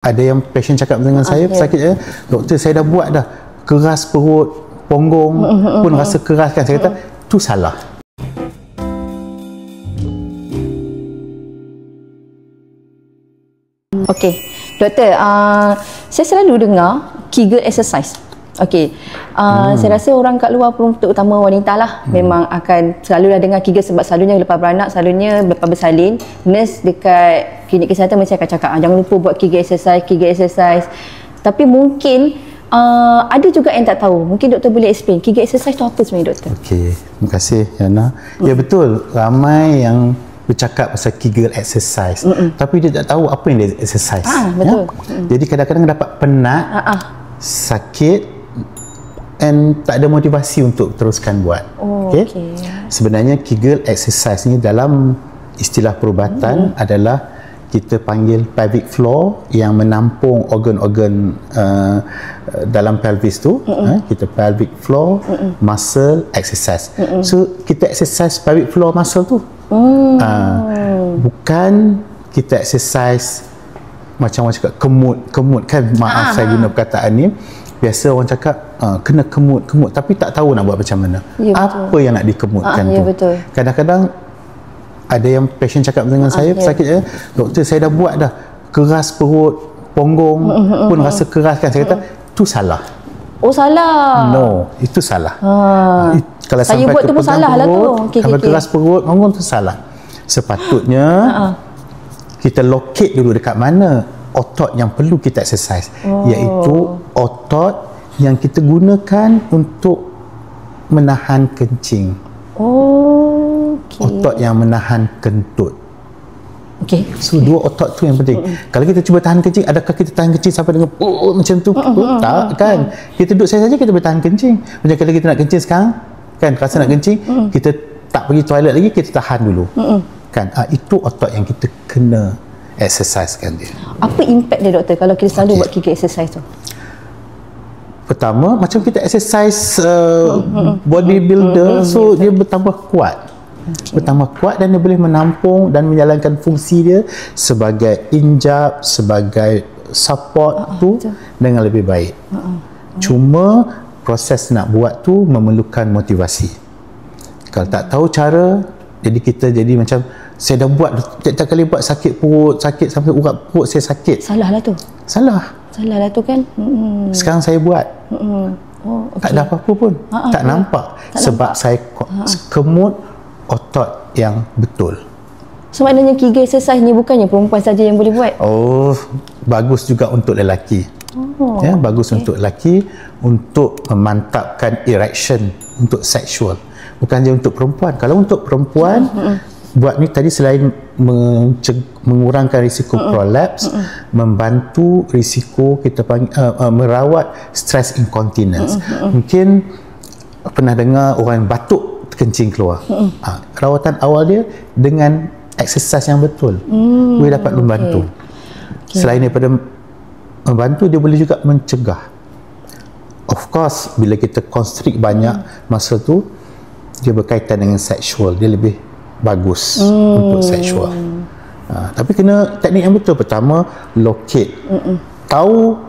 Ada yang pasien cakap dengan saya, sakitnya, doktor saya dah buat dah, keras perut, punggung pun rasa keras kan. Saya kata, tu salah. Okey, doktor, saya selalu dengar Kegel exercise. Okey, saya rasa orang kat luar pun, terutama wanita lah, memang akan selalulah dengar Kegel sebab selalunya lepas beranak, selalunya lepas bersalin, nurse dekat klinik kesihatan mesti akan cakap, jangan lupa buat Kegel exercise, Kegel exercise. Tapi mungkin ada juga yang tak tahu. Mungkin doktor boleh explain Kegel exercise tu apa sebenarnya, doktor? Okey, terima kasih Yana. Ya betul, ramai yang bercakap pasal Kegel exercise, tapi dia tak tahu apa yang dia exercise. Betul. Ya? Jadi kadang-kadang dapat penat, sakit, and tak ada motivasi untuk teruskan buat. Okay? Sebenarnya Kegel exercise ni dalam istilah perubatan adalah kita panggil pelvic floor yang menampung organ-organ dalam pelvis tu. Kita pelvic floor muscle exercise. So kita exercise pelvic floor muscle tu. Bukan kita exercise macam orang cakap kemut kan, maaf saya guna perkataan ni. Biasa orang cakap kena kemut, tapi tak tahu nak buat macam mana. Apa yang nak dikemutkan tu. Kadang-kadang ada yang pasien cakap dengan saya, sakitnya, doktor saya dah buat dah, keras perut, punggung pun rasa keras kan. Saya kata, tu salah. Oh, salah. No, itu salah. Kalau saya sampai buat tu pun salah lah tu. Sampai keras perut, punggung tu salah. Sepatutnya kita locate dulu dekat mana otot yang perlu kita exercise, iaitu otot yang kita gunakan untuk menahan kencing. Otot yang menahan kentut. So dua otot tu yang penting. Kalau kita cuba tahan kencing, adakah kita tahan kencing sampai dengan macam tu? Tak kan. Kita duduk saja kita boleh tahan kencing. Macam kalau kita nak kencing sekarang kan, rasa nak kencing, kita tak pergi toilet lagi, kita tahan dulu. Kan, itu otot yang kita kena exercisekan dia. Apa impact dia, doktor, kalau kita selalu buat Kegel exercise tu? Pertama, macam kita exercise bodybuilder, so dia bertambah kuat. Bertambah kuat dan dia boleh menampung dan menjalankan fungsi dia sebagai injap, sebagai support tu dengan lebih baik. Cuma proses nak buat tu memerlukan motivasi. Kalau tak tahu cara, jadi kita jadi macam, saya dah buat, tiap-tiap kali buat sakit perut, sakit sampai urat perut saya sakit. Salah lah tu. Salah lah tu kan. Sekarang saya buat, tak ada apa-apa pun, tak nampak. Sebab saya kemut otot yang betul. So maknanya Kegel exercise ni bukannya perempuan saja yang boleh buat? Bagus juga untuk lelaki. Bagus untuk lelaki, untuk memantapkan erection, untuk seksual. Bukan je untuk perempuan. Kalau untuk perempuan, buat ni tadi selain mengurangkan risiko prolaps, membantu risiko kita panggil, merawat stress incontinence. Mungkin pernah dengar orang batuk kencing keluar. Rawatan awal dia dengan exercise yang betul boleh dapat membantu. Selain daripada membantu, dia boleh juga mencegah. Of course, bila kita constrict banyak masa tu, dia berkaitan dengan seksual, dia lebih bagus untuk seksual. Tapi kena teknik yang betul. Pertama, locate, tahu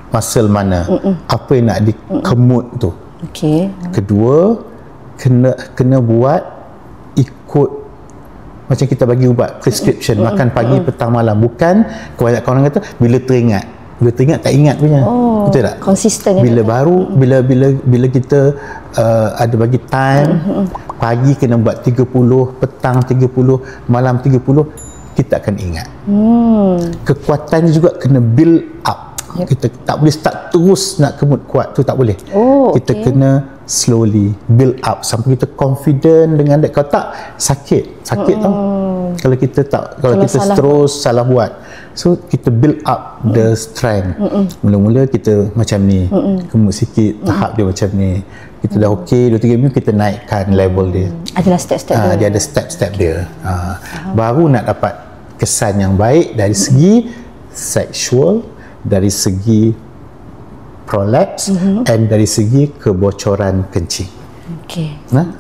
muscle mana, apa yang nak dikemut tu. Kedua, kena buat ikut macam kita bagi ubat prescription, makan pagi, petang, malam. Bukan kebanyakan orang kata bila teringat tak ingat punya. Betul tak? Konsisten. Bila kita ada bagi time, pagi kena buat 30, petang 30, malam 30, kita akan ingat. Kekuatannya juga kena build up. Kita tak boleh start terus nak kemut kuat tu, tak boleh. Kita kena slowly build up sampai kita confident dengan dia. Kalau tak, sakit tau. Kalau kita terus salah buat. So kita build up the strength. Mula-mula kita macam ni, kemut sikit, tahap dia macam ni. Kita dah okey 2-3 minggu, kita naikkan level dia. Adalah step-step dia. Dia ada step-step dia. Baru nak dapat kesan yang baik dari segi seksual, dari segi prolaps, dan dari segi kebocoran kencing.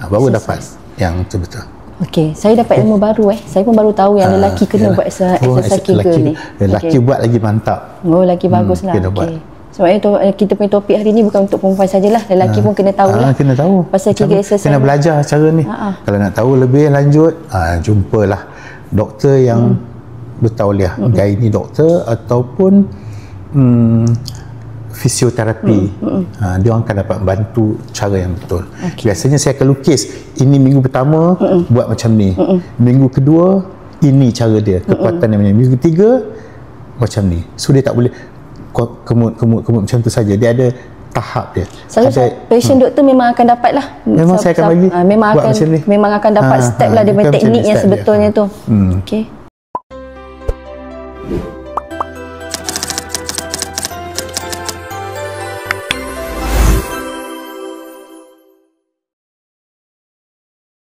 Baru dapat yang betul-betul. Okey, saya dapat ilmu baru Saya pun baru tahu yang lelaki kena buat exercise Kegel ni. Lelaki buat lagi mantap. Oh, lelaki baguslah. Okey. Sebabnya kita punya topik hari ni bukan untuk perempuan sajalah. Lelaki pun kena tahu lah. Kena tahu. Pasal Kegel exercise. Kena belajar cara ni. Kalau nak tahu lebih lanjut, jumpalah doktor yang bertauliah, gynae doktor ataupun fisioterapi. Dia orang akan dapat bantu cara yang betul. Biasanya saya akan lukis, ini minggu pertama buat macam ni, minggu kedua ini cara dia, kekuatan dia, minggu ketiga macam ni. So dia tak boleh kemut macam tu saja. Dia ada tahap dia. Patient doktor memang akan dapat lah. Memang saya akan bagi memang akan dapat step lah daripada teknik yang sebetulnya tu. Okey.